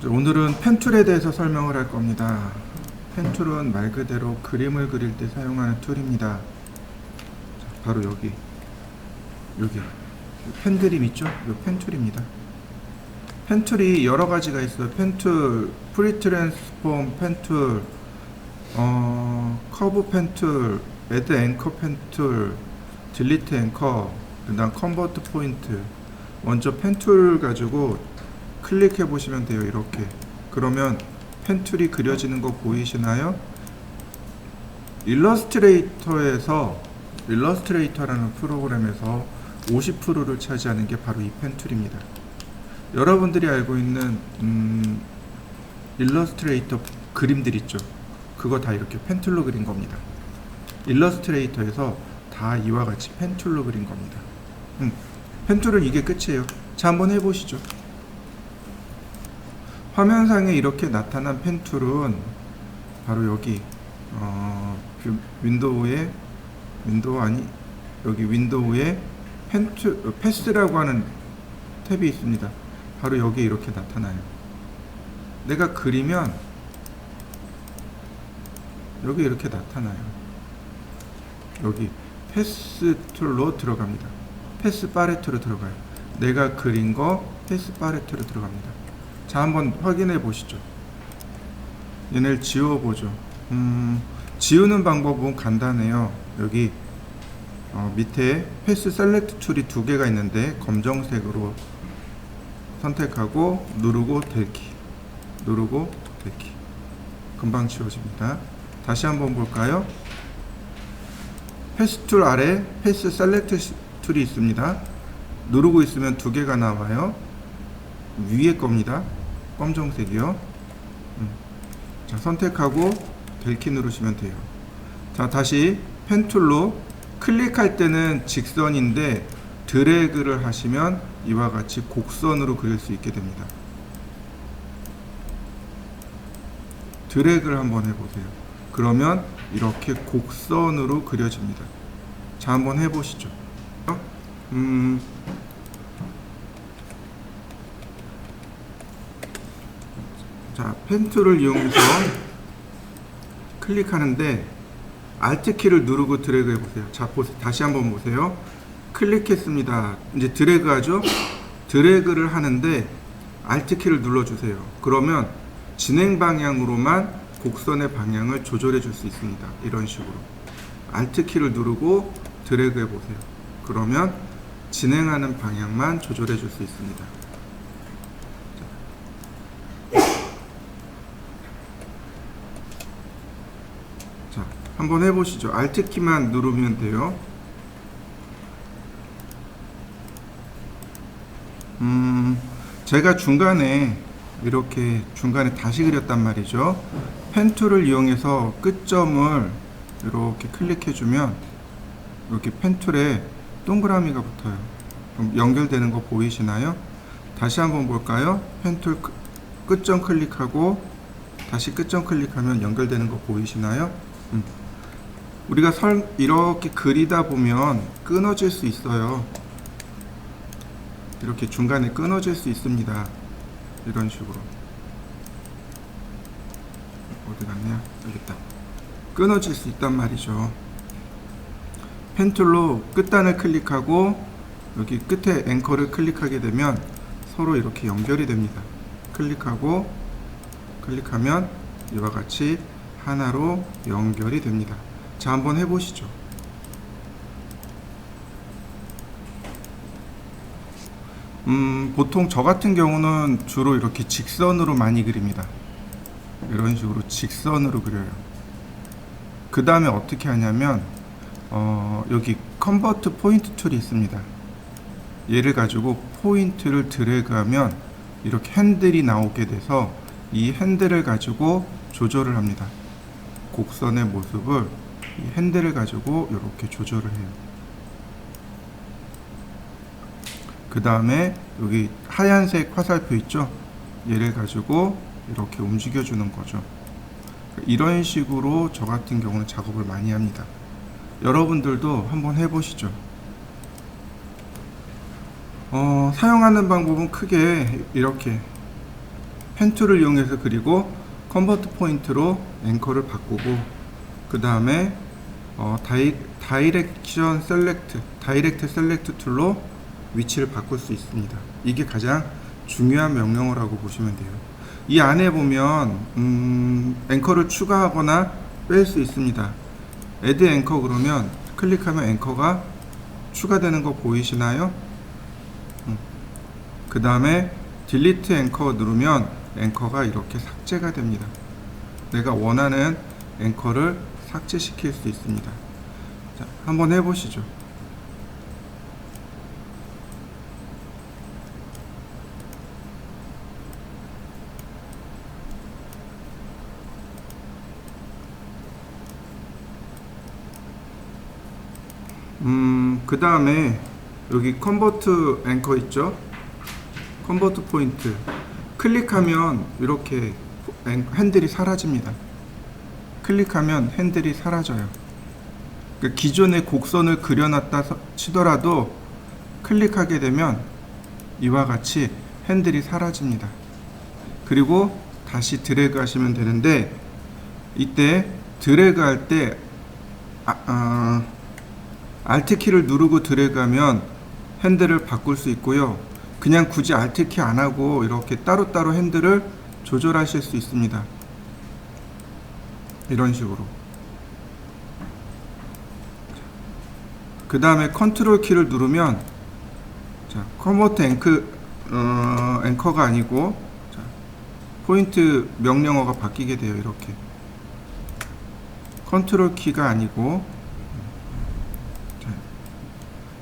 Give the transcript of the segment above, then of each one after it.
오늘은 펜툴에 대해서 설명을 할 겁니다. 펜툴은 말 그대로 그림을 그릴 때 사용하는 툴입니다. 바로 여기 펜 그림 있죠? 이 펜툴입니다. 펜툴이 여러 가지가 있어요. 펜툴, 프리트랜스폼 펜툴, 커브 펜툴, 애드 앵커 펜툴, 딜리트 앵커, 그다음 컨버트 포인트. 먼저 펜툴 가지고 클릭해 보시면 돼요. 이렇게. 그러면 펜툴이 그려지는 거 보이시나요? 일러스트레이터라는 프로그램에서 50%를 차지하는 게 바로 이 펜툴입니다. 여러분들이 알고 있는 일러스트레이터 그림들 있죠? 그거 다 이렇게 펜툴로 그린 겁니다. 일러스트레이터에서 다 이와 같이 펜툴로 그린 겁니다. 펜툴은 이게 끝이에요. 자, 한번 해보시죠. 화면상에 이렇게 나타난 펜툴은 바로 여기 윈도우에 패스라고 하는 탭이 있습니다. 바로 여기에 이렇게 나타나요. 내가 그리면 여기 이렇게 나타나요. 여기 패스 툴로 들어갑니다. 패스 팔레트로 들어가요. 내가 그린 거 패스 팔레트로 들어갑니다. 자, 한번 확인해 보시죠. 얘네를 지워보죠. 지우는 방법은 간단해요. 여기 밑에 패스 셀렉트 툴이 두 개가 있는데 검정색으로 선택하고 누르고 델기 금방 지워집니다. 다시 한번 볼까요? 패스 툴 아래 패스 셀렉트 툴이 있습니다. 누르고 있으면 두 개가 나와요. 위에 겁니다. 검정색이요. 자, 선택하고 델키 누르시면 돼요. 자, 다시 펜툴로 클릭할 때는 직선인데 드래그를 하시면 이와 같이 곡선으로 그릴 수 있게 됩니다. 드래그를 한번 해보세요. 그러면 이렇게 곡선으로 그려집니다. 자, 한번 해보시죠. 자, 펜툴을 이용해서 클릭하는데 Alt 키를 누르고 드래그 해보세요. 자, 다시 한번 보세요. 클릭했습니다. 이제 드래그 하죠. 드래그를 하는데 Alt 키를 눌러주세요. 그러면 진행 방향으로만 곡선의 방향을 조절해 줄 수 있습니다. 이런 식으로 Alt 키를 누르고 드래그 해보세요. 그러면 진행하는 방향만 조절해 줄 수 있습니다. 자, 한번 해보시죠. Alt 키만 누르면 돼요. 제가 중간에 다시 그렸단 말이죠. 펜툴을 이용해서 끝점을 이렇게 클릭해주면 이렇게 펜툴에 동그라미가 붙어요. 그럼 연결되는 거 보이시나요? 다시 한번 볼까요? 펜툴 끝점 클릭하고 다시 끝점 클릭하면 연결되는 거 보이시나요? 우리가 이렇게 그리다 보면 끊어질 수 있어요. 이렇게 중간에 끊어질 수 있습니다. 이런 식으로. 어디 갔냐? 여기 있다. 끊어질 수 있단 말이죠. 펜툴로 끝단을 클릭하고 여기 끝에 앵커를 클릭하게 되면 서로 이렇게 연결이 됩니다. 클릭하면 이와 같이 하나로 연결이 됩니다. 자, 한번 해보시죠. 보통 저 같은 경우는 주로 이렇게 직선으로 많이 그립니다. 이런 식으로 직선으로 그려요. 그 다음에 어떻게 하냐면 여기 컨버트 포인트 툴이 있습니다. 얘를 가지고 포인트를 드래그하면 이렇게 핸들이 나오게 돼서 이 핸들을 가지고 조절을 합니다. 곡선의 모습을 이 핸들을 가지고 이렇게 조절을 해요. 그 다음에 여기 하얀색 화살표 있죠? 얘를 가지고 이렇게 움직여 주는 거죠. 이런 식으로 저 같은 경우는 작업을 많이 합니다. 여러분들도 한번 해보시죠. 사용하는 방법은 크게 이렇게 펜 툴을 이용해서 그리고 컨버트 포인트로 앵커를 바꾸고, 그 다음에 다이렉트 셀렉트 툴로 위치를 바꿀 수 있습니다. 이게 가장 중요한 명령어라고 보시면 돼요. 이 안에 보면 앵커를 추가하거나 뺄 수 있습니다. add 앵커 그러면 클릭하면 앵커가 추가되는 거 보이시나요? 그 다음에 딜리트 앵커 누르면 앵커가 이렇게 삭제가 됩니다. 내가 원하는 앵커를 삭제시킬 수 있습니다. 자, 한번 해보시죠. 그 다음에 여기 컨버트 앵커 있죠? 컨버트 포인트 클릭하면 이렇게 핸들이 사라집니다. 클릭하면 핸들이 사라져요. 그러니까 기존의 곡선을 그려놨다 치더라도 클릭하게 되면 이와 같이 핸들이 사라집니다. 그리고 다시 드래그 하시면 되는데, 이때 드래그 할 때 Alt 키를 누르고 드래그하면 핸들을 바꿀 수 있고요. 그냥 굳이 Alt 키 안 하고 이렇게 따로따로 핸들을 조절하실 수 있습니다. 이런 식으로. 그 다음에 컨트롤 키를 누르면, 자, 컨버트 앵커가 아니고, 자, 포인트 명령어가 바뀌게 돼요. 이렇게 컨트롤 키가 아니고,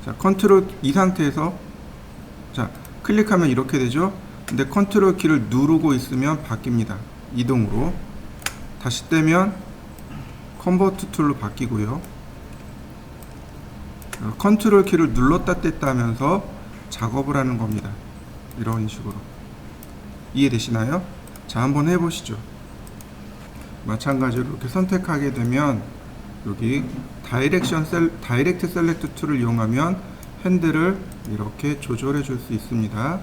자, 컨트롤 이 상태에서, 자, 클릭하면 이렇게 되죠. 근데 컨트롤 키를 누르고 있으면 바뀝니다. 이동으로. 다시 떼면 컨버트 툴로 바뀌고요. 컨트롤 키를 눌렀다 뗐다 하면서 작업을 하는 겁니다. 이런 식으로. 이해되시나요? 자, 한번 해보시죠. 마찬가지로 이렇게 선택하게 되면 여기 다이렉트 셀렉트 툴을 이용하면 핸들을 이렇게 조절해 줄 수 있습니다.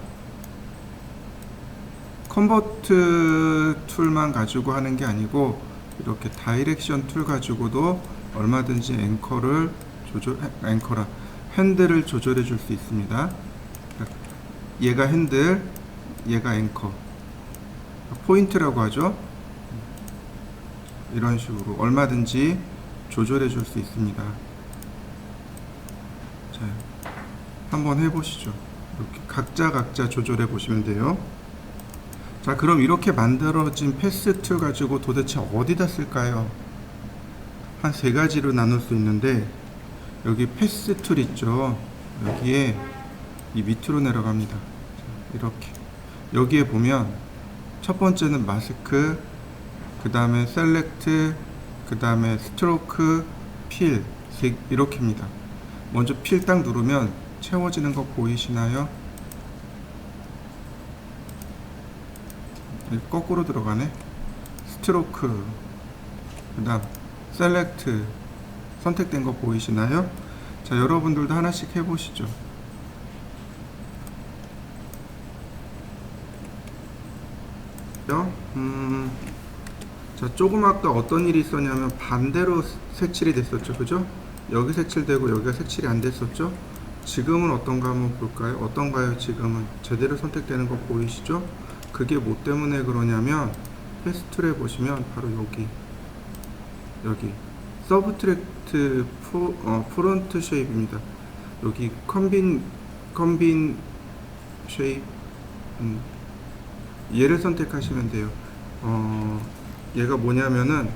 컨버트 툴만 가지고 하는 게 아니고 이렇게 다이렉션 툴 가지고도 얼마든지 핸들을 조절해 줄 수 있습니다. 얘가 핸들, 얘가 앵커, 포인트라고 하죠. 이런 식으로 얼마든지 조절해 줄 수 있습니다. 자, 한번 해보시죠. 이렇게 각자 조절해 보시면 돼요. 자, 그럼 이렇게 만들어진 패스 툴 가지고 도대체 어디다 쓸까요? 한 세 가지로 나눌 수 있는데, 여기 패스 툴 있죠. 여기에 이 밑으로 내려갑니다. 이렇게 여기에 보면 첫 번째는 마스크, 그 다음에 셀렉트, 그 다음에 스트로크, 필, 이렇게입니다. 먼저 필 딱 누르면 채워지는 거 보이시나요? 거꾸로 들어가네. 스트로크, 그 다음 셀렉트 선택된 거 보이시나요? 자, 여러분들도 하나씩 해보시죠. 자, 조금 아까 어떤 일이 있었냐면 반대로 색칠이 됐었죠. 그죠? 여기 색칠되고 여기가 색칠이 안 됐었죠. 지금은 어떤가 한번 볼까요? 어떤가요? 지금은 제대로 선택되는 거 보이시죠? 그게 뭐 때문에 그러냐면 패스 툴에 보시면 바로 여기 서브트랙트 프론트 쉐입입니다. 여기 컨빈 쉐입, 얘를 선택하시면 돼요. 얘가 뭐냐면은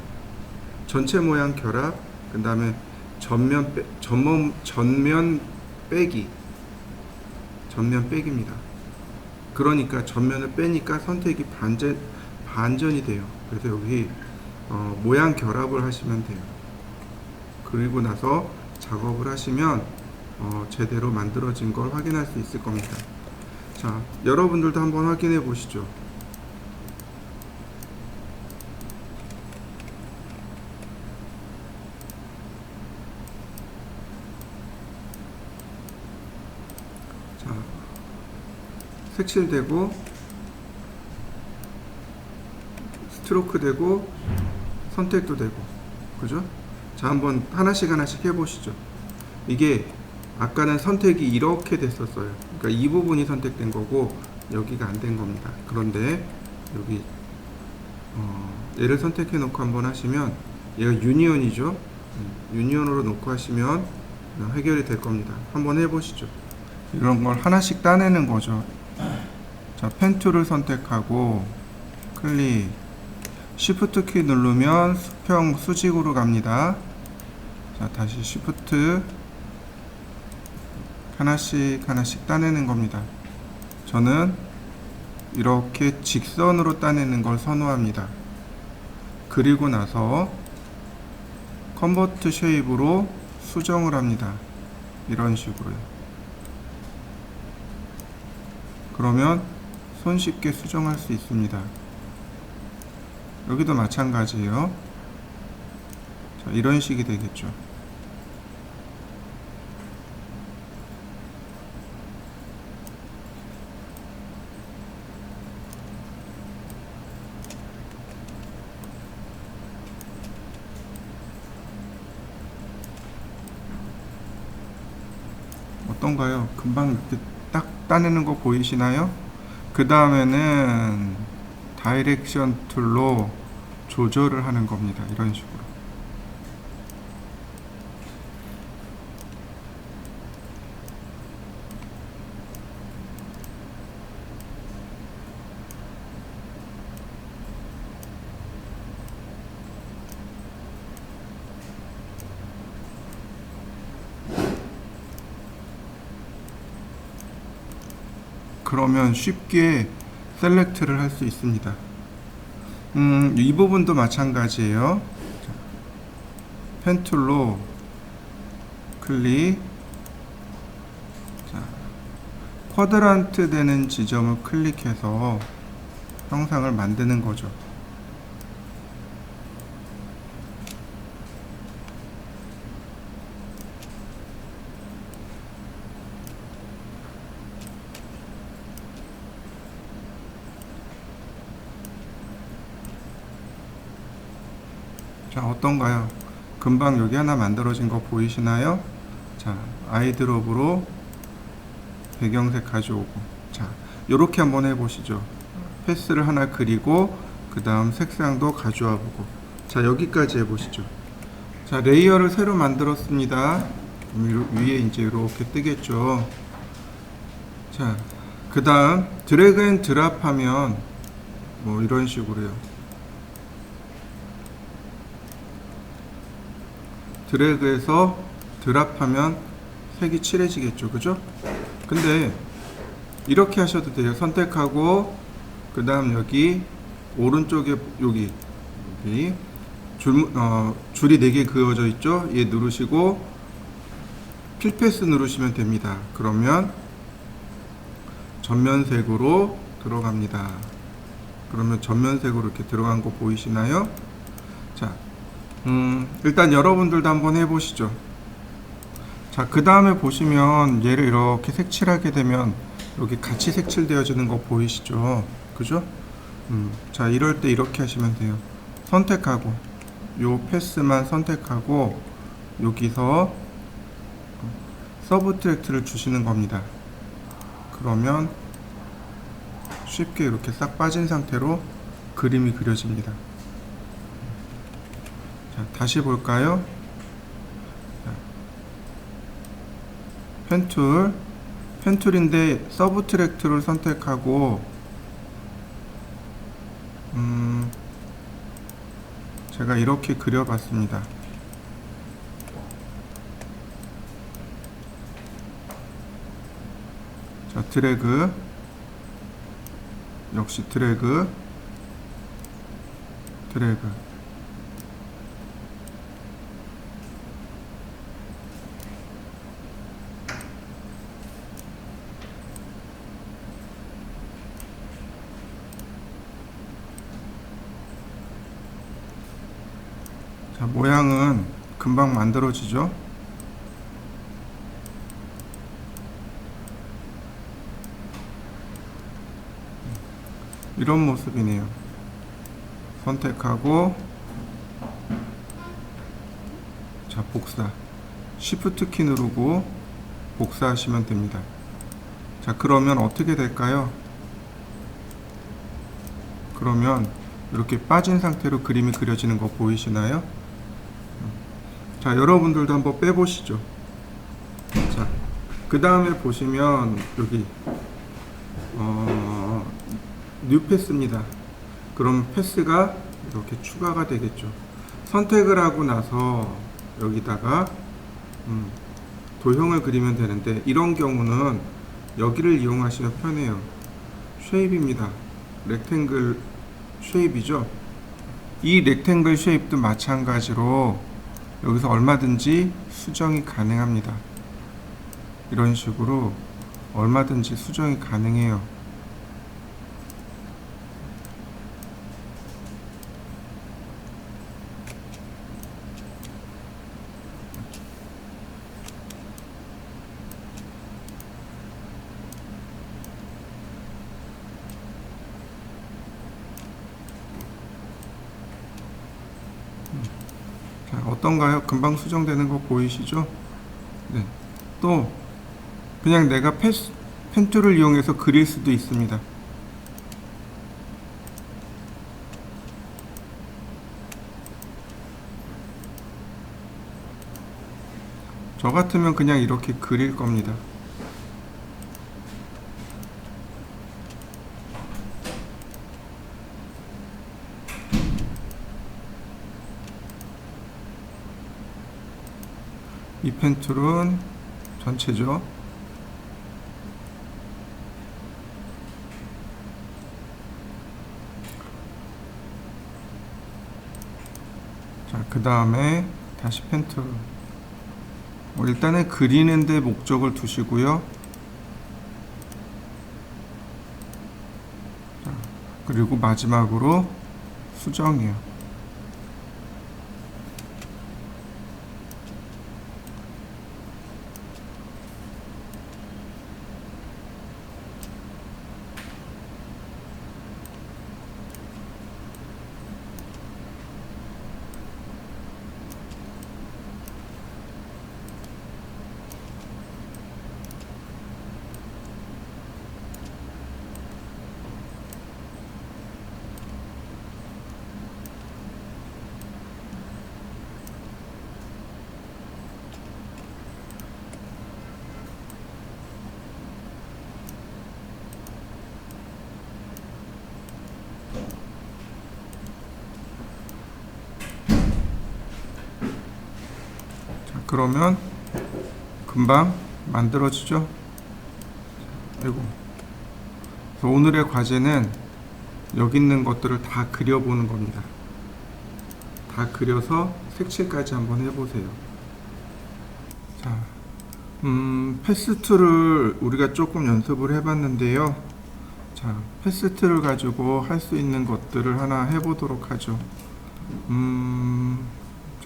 전체 모양 결합, 그 다음에 전면 빼기입니다. 그러니까 전면을 빼니까 선택이 반전이 돼요. 그래서 여기 모양 결합을 하시면 돼요. 그리고 나서 작업을 하시면 제대로 만들어진 걸 확인할 수 있을 겁니다. 자, 여러분들도 한번 확인해 보시죠. 자, 색칠되고 스트로크 되고 선택도 되고, 그죠? 자, 한번 하나씩 해보시죠. 이게 아까는 선택이 이렇게 됐었어요. 그러니까 이 부분이 선택된 거고 여기가 안 된 겁니다. 그런데 여기 얘를 선택해 놓고 한번 하시면 얘가 유니언이죠. 유니언으로 놓고 하시면 해결이 될 겁니다. 한번 해보시죠. 이런 걸 하나씩 따내는 거죠. 자, 펜 툴을 선택하고 클릭, 쉬프트 키 누르면 수평 수직으로 갑니다. 자, 다시 쉬프트, 하나씩 따내는 겁니다. 저는 이렇게 직선으로 따내는 걸 선호합니다. 그리고 나서 컨버트 쉐입으로 수정을 합니다. 이런 식으로요. 그러면 손쉽게 수정할 수 있습니다. 여기도 마찬가지예요. 자, 이런 식이 되겠죠. 어떤가요? 금방 이렇게 딱 따내는 거 보이시나요? 그 다음에는 다이렉션 툴로 조절을 하는 겁니다. 이런 식으로. 그러면 쉽게 셀렉트를 할 수 있습니다. 이 부분도 마찬가지예요. 펜 툴로 클릭, 자, 쿼드란트 되는 지점을 클릭해서 형상을 만드는 거죠. 자, 어떤가요? 금방 여기 하나 만들어진 거 보이시나요? 자, 아이드롭으로 배경색 가져오고, 자, 요렇게 한번 해보시죠. 패스를 하나 그리고 그 다음 색상도 가져와 보고, 자, 여기까지 해보시죠. 자, 레이어를 새로 만들었습니다. 위에 이제 이렇게 뜨겠죠. 자, 그 다음 드래그 앤 드랍 하면 뭐 이런 식으로요. 드래그해서 드랍하면 색이 칠해지겠죠. 그죠? 근데 이렇게 하셔도 돼요. 선택하고 그 다음 여기 오른쪽에 여기 줄이 4개 그어져 있죠. 얘 누르시고 필패스 누르시면 됩니다. 그러면 전면색으로 들어갑니다. 그러면 전면색으로 이렇게 들어간 거 보이시나요? 자, 일단 여러분들도 한번 해보시죠. 자, 그 다음에 보시면 얘를 이렇게 색칠하게 되면 여기 같이 색칠되어지는 거 보이시죠? 그죠? 자, 이럴 때 이렇게 하시면 돼요. 선택하고 요 패스만 선택하고 여기서 서브트랙트를 주시는 겁니다. 그러면 쉽게 이렇게 싹 빠진 상태로 그림이 그려집니다. 자, 다시 볼까요? 펜툴인데 서브트랙트를 선택하고 제가 이렇게 그려봤습니다. 자, 드래그, 역시 드래그, 자, 모양은 금방 만들어지죠. 이런 모습이네요. 선택하고, 자, 복사. Shift 키 누르고 복사하시면 됩니다. 자, 그러면 어떻게 될까요? 그러면 이렇게 빠진 상태로 그림이 그려지는 거 보이시나요? 자, 여러분들도 한번 빼보시죠. 자, 그 다음에 보시면 여기 뉴 패스입니다. 그럼 패스가 이렇게 추가가 되겠죠. 선택을 하고 나서 여기다가 도형을 그리면 되는데, 이런 경우는 여기를 이용하시면 편해요. 쉐입입니다. 렉탱글 쉐입이죠. 이 렉탱글 쉐입도 마찬가지로 여기서 얼마든지 수정이 가능합니다. 이런 식으로 얼마든지 수정이 가능해요. 자, 어떤가요? 금방 수정되는 거 보이시죠? 네. 또 그냥 내가 펜 툴을 이용해서 그릴 수도 있습니다. 저 같으면 그냥 이렇게 그릴 겁니다. 이 펜 툴은 전체죠. 자, 그 다음에 다시 펜 툴. 일단은 그리는데 목적을 두시고요. 자, 그리고 마지막으로 수정이요. 그러면 금방 만들어지죠. 그리고 오늘의 과제는 여기 있는 것들을 다 그려보는 겁니다. 다 그려서 색칠까지 한번 해보세요. 자, 패스 툴을 우리가 조금 연습을 해봤는데요. 자, 패스 툴을 가지고 할 수 있는 것들을 하나 해보도록 하죠.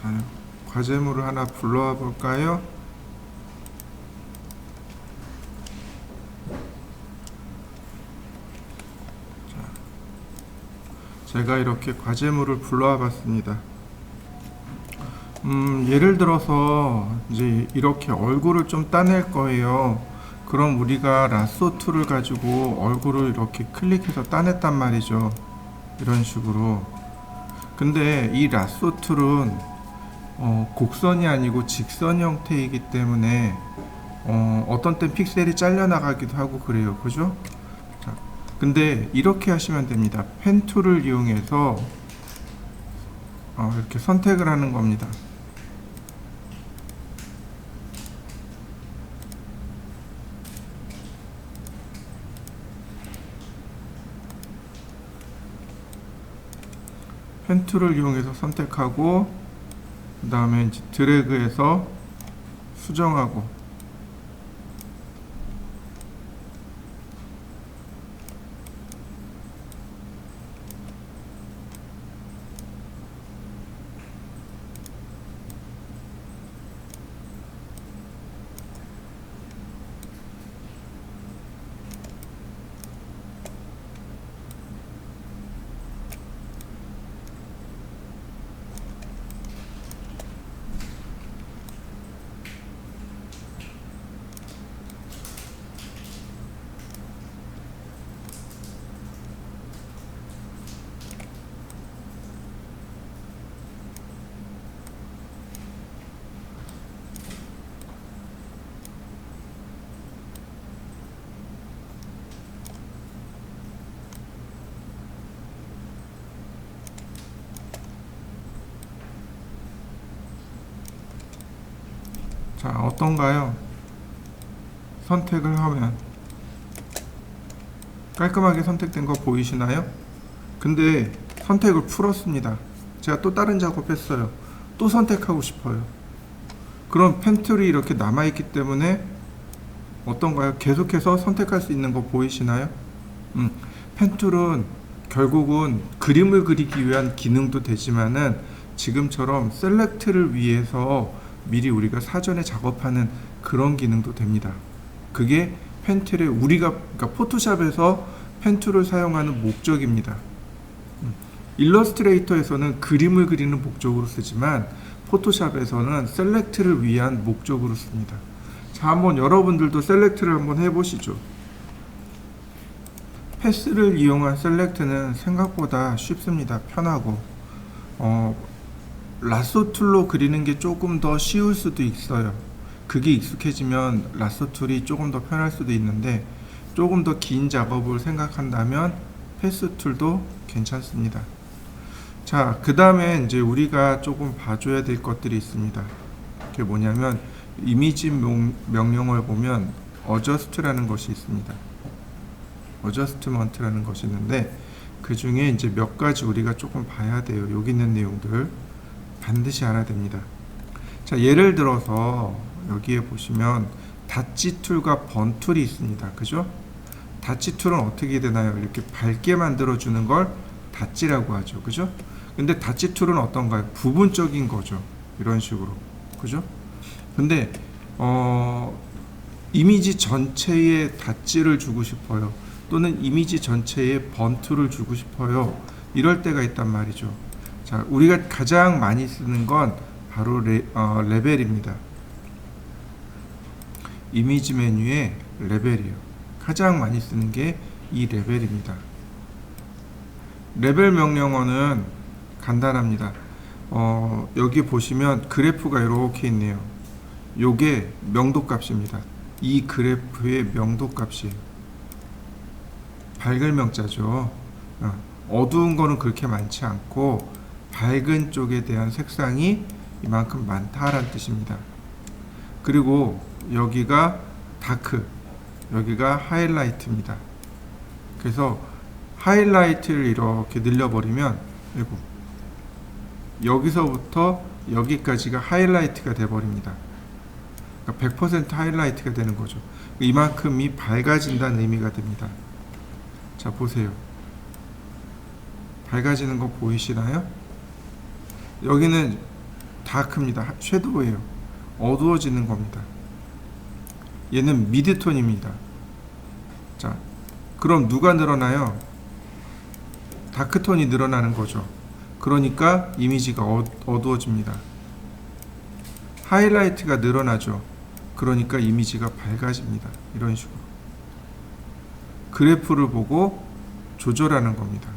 자, 과제물을 하나 불러와 볼까요? 자, 제가 이렇게 과제물을 불러와 봤습니다. 예를 들어서 이제 이렇게 얼굴을 좀 따낼 거예요. 그럼 우리가 라쏘 툴을 가지고 얼굴을 이렇게 클릭해서 따냈단 말이죠. 이런 식으로. 근데 이 라쏘 툴은 곡선이 아니고 직선 형태이기 때문에 어떤 땐 픽셀이 잘려나가기도 하고 그래요. 그죠? 자, 근데 이렇게 하시면 됩니다. 펜 툴을 이용해서 이렇게 선택을 하는 겁니다. 펜 툴을 이용해서 선택하고, 그 다음에 이제 드래그해서 수정하고, 자, 어떤가요? 선택을 하면 깔끔하게 선택된 거 보이시나요? 근데 선택을 풀었습니다. 제가 또 다른 작업했어요. 또 선택하고 싶어요. 그럼 펜툴이 이렇게 남아있기 때문에 어떤가요? 계속해서 선택할 수 있는 거 보이시나요? 펜툴은 결국은 그림을 그리기 위한 기능도 되지만은 지금처럼 셀렉트를 위해서 미리 우리가 사전에 작업하는 그런 기능도 됩니다. 그게 펜툴의 그러니까 포토샵에서 펜툴을 사용하는 목적입니다. 일러스트레이터에서는 그림을 그리는 목적으로 쓰지만 포토샵에서는 셀렉트를 위한 목적으로 씁니다. 자, 한번 여러분들도 셀렉트를 한번 해보시죠. 패스를 이용한 셀렉트는 생각보다 쉽습니다. 편하고 라쏘 툴로 그리는 게 조금 더 쉬울 수도 있어요. 그게 익숙해지면 라쏘 툴이 조금 더 편할 수도 있는데 조금 더 긴 작업을 생각한다면 패스 툴도 괜찮습니다. 자, 그 다음에 이제 우리가 조금 봐줘야 될 것들이 있습니다. 그게 뭐냐면 이미지 명령어를 보면 adjust라는 것이 있습니다. adjustment라는 것이 있는데 그 중에 이제 몇 가지 우리가 조금 봐야 돼요. 여기 있는 내용들 반드시 알아야 됩니다. 자, 예를 들어서 여기에 보시면 닷지 툴과 번 툴이 있습니다. 그죠? 닷지 툴은 어떻게 되나요? 이렇게 밝게 만들어 주는 걸 닷지라고 하죠. 그죠? 근데 닷지 툴은 어떤가요? 부분적인 거죠. 이런 식으로. 그죠? 근데 이미지 전체에 닷지를 주고 싶어요. 또는 이미지 전체에 번툴을 주고 싶어요. 이럴 때가 있단 말이죠. 자, 우리가 가장 많이 쓰는 건 바로 레벨입니다. 이미지 메뉴에 레벨이요. 가장 많이 쓰는 게 이 레벨입니다. 레벨 명령어는 간단합니다. 여기 보시면 그래프가 이렇게 있네요. 요게 명도값입니다. 이 그래프의 명도값이에요. 밝을 명자죠. 어두운 거는 그렇게 많지 않고 밝은 쪽에 대한 색상이 이만큼 많다라는 뜻입니다. 그리고 여기가 다크, 여기가 하이라이트입니다. 그래서 하이라이트를 이렇게 늘려버리면 여기서부터 여기까지가 하이라이트가 돼버립니다. 그러니까 100% 하이라이트가 되는 거죠. 이만큼이 밝아진다는 의미가 됩니다. 자, 보세요. 밝아지는 거 보이시나요? 여기는 다크입니다. 섀도우예요. 어두워지는 겁니다. 얘는 미드톤입니다. 자, 그럼 누가 늘어나요? 다크톤이 늘어나는 거죠. 그러니까 이미지가 어두워집니다. 하이라이트가 늘어나죠. 그러니까 이미지가 밝아집니다. 이런 식으로 그래프를 보고 조절하는 겁니다.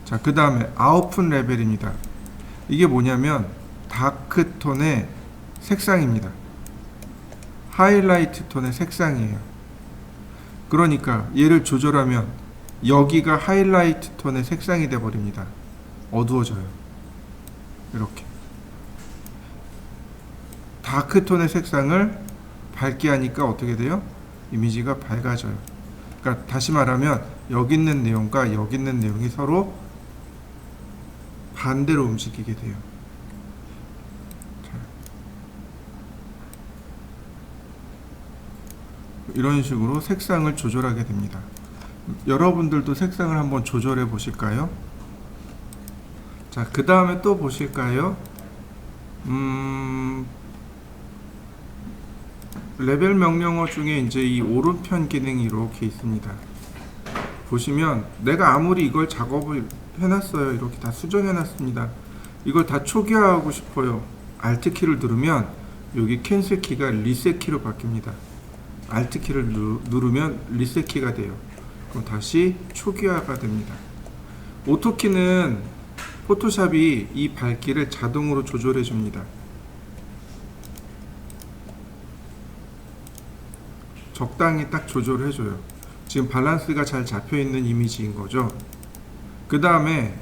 자, 그 다음에 아웃풋 레벨입니다. 이게 뭐냐면 다크톤의 색상입니다. 하이라이트 톤의 색상이에요. 그러니까 얘를 조절하면 여기가 하이라이트 톤의 색상이 되어 버립니다. 어두워져요. 이렇게 다크톤의 색상을 밝게 하니까 어떻게 돼요? 이미지가 밝아져요. 그러니까 다시 말하면 여기 있는 내용과 여기 있는 내용이 서로 반대로 움직이게 돼요. 이런 식으로 색상을 조절하게 됩니다. 여러분들도 색상을 한번 조절해 보실까요? 자, 그 다음에 또 보실까요? 레벨 명령어 중에 이제 이 오른편 기능이 이렇게 있습니다. 보시면 내가 아무리 이걸 작업을 해놨어요. 이렇게 다 수정해놨습니다. 이걸 다 초기화하고 싶어요. Alt 키를 누르면 여기 캔슬 키가 리셋 키로 바뀝니다. Alt 키를 누르면 리셋 키가 돼요. 그럼 다시 초기화가 됩니다. 오토 키는 포토샵이 이 밝기를 자동으로 조절해 줍니다. 적당히 딱 조절을 해줘요. 지금 밸런스가 잘 잡혀 있는 이미지인 거죠. 그 다음에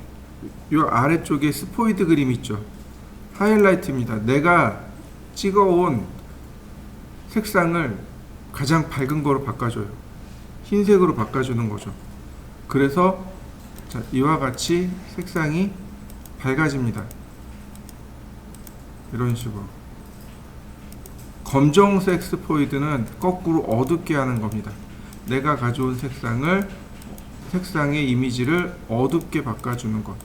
이 아래쪽에 스포이드 그림 있죠. 하이라이트입니다. 내가 찍어온 색상을 가장 밝은 거로 바꿔줘요. 흰색으로 바꿔주는 거죠. 그래서 자, 이와 같이 색상이 밝아집니다. 이런 식으로. 검정색 스포이드는 거꾸로 어둡게 하는 겁니다. 내가 가져온 색상의 이미지를 어둡게 바꿔주는 것.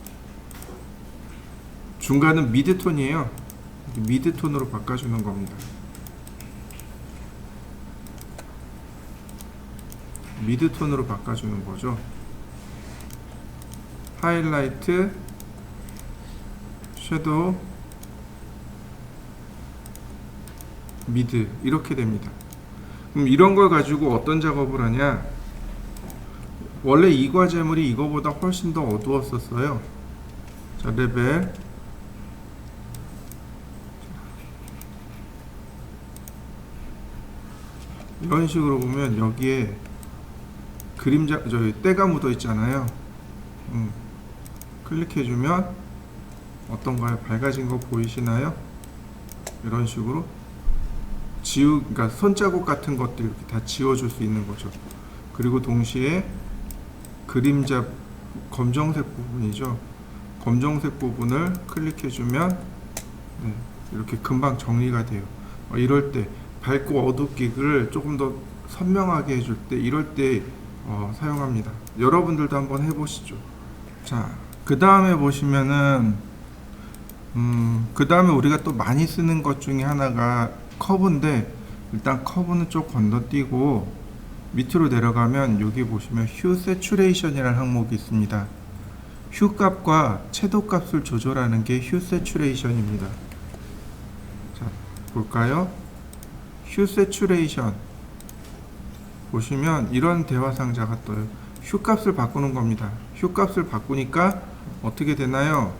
중간은 미드톤이에요. 미드톤으로 바꿔주는 겁니다. 미드톤으로 바꿔주는 거죠. 하이라이트, 섀도우, 미드 이렇게 됩니다. 그럼 이런 걸 가지고 어떤 작업을 하냐? 원래 이 과제물이 이거보다 훨씬 더 어두웠었어요. 자, 레벨 이런 식으로 보면 여기에 그림자, 때가 묻어 있잖아요. 클릭해주면 어떤가요? 밝아진 거 보이시나요? 이런 식으로 그러니까 손자국 같은 것들 이렇게 다 지워줄 수 있는 거죠. 그리고 동시에 그림자 검정색 부분이죠. 검정색 부분을 클릭해주면 이렇게 금방 정리가 돼요. 이럴 때 밝고 어둡기를 조금 더 선명하게 해줄 때 이럴 때 사용합니다. 여러분들도 한번 해보시죠. 자, 그 다음에 보시면은 그 다음에 우리가 또 많이 쓰는 것 중에 하나가 커브인데, 일단 커브는 좀 건너뛰고 밑으로 내려가면 여기 보시면 휴 세츄레이션이라는 항목이 있습니다. 휴 값과 채도 값을 조절하는 게 휴 세츄레이션입니다. 자, 볼까요? 휴 세츄레이션 보시면 이런 대화 상자가 떠요. 휴 값을 바꾸는 겁니다. 휴 값을 바꾸니까 어떻게 되나요?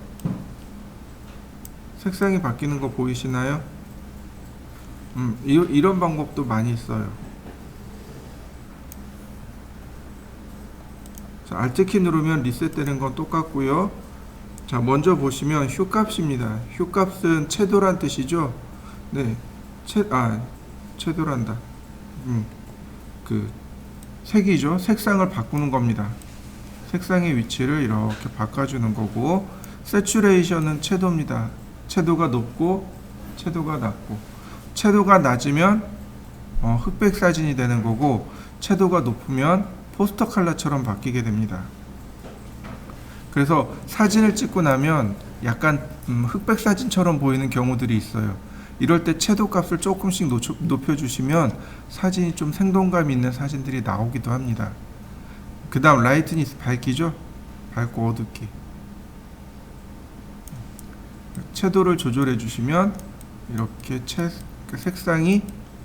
색상이 바뀌는 거 보이시나요? 이런 방법도 많이 있어요. 자, Alt키 누르면 리셋되는 건 똑같고요. 자, 먼저 보시면 휴 값입니다. 휴 값은 채도란 뜻이죠. 네, 채도란다. 그 색이죠. 색상을 바꾸는 겁니다. 색상의 위치를 이렇게 바꿔주는 거고, 세츄레이션은 채도입니다. 채도가 높고 채도가 낮고, 채도가 낮으면 흑백 사진이 되는 거고, 채도가 높으면 포스터 컬러처럼 바뀌게 됩니다. 그래서 사진을 찍고 나면 약간 흑백 사진처럼 보이는 경우들이 있어요. 이럴 때 채도 값을 조금씩 높여주시면 사진이 좀 생동감 있는 사진들이 나오기도 합니다. 그 다음 라이트니스, 밝기죠? 밝고 어둡기. 채도를 조절해 주시면 이렇게 색상이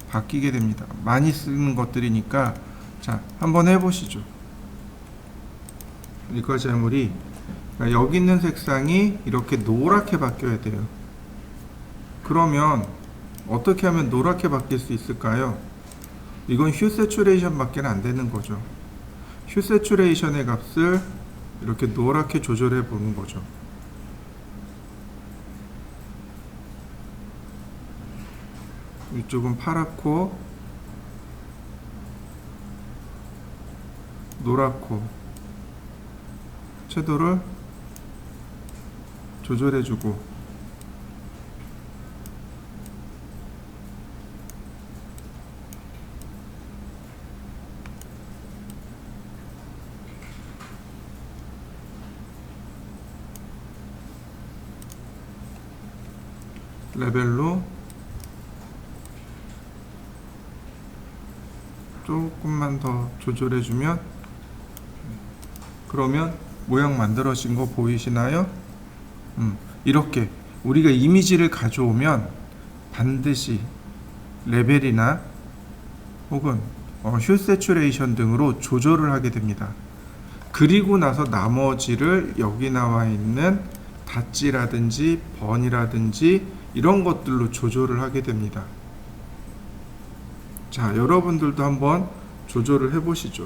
바뀌게 됩니다. 많이 쓰는 것들이니까 자, 한번 해보시죠. 이 과제물이 여기 있는 색상이 이렇게 노랗게 바뀌어야 돼요. 그러면 어떻게 하면 노랗게 바뀔 수 있을까요? 이건 휴 세츄레이션 밖에 안 되는 거죠. 휴 세츄레이션의 값을 이렇게 노랗게 조절해 보는 거죠. 이쪽은 파랗고 노랗고, 채도를 조절해주고, 레벨로 조금만 더 조절해주면, 그러면 모양 만들어진 거 보이시나요? 이렇게 우리가 이미지를 가져오면 반드시 레벨이나 혹은 휴 세츄레이션 등으로 조절을 하게 됩니다. 그리고 나서 나머지를 여기 나와 있는 닷지라든지 번이라든지 이런 것들로 조절을 하게 됩니다. 자, 여러분들도 한번 조절을 해 보시죠.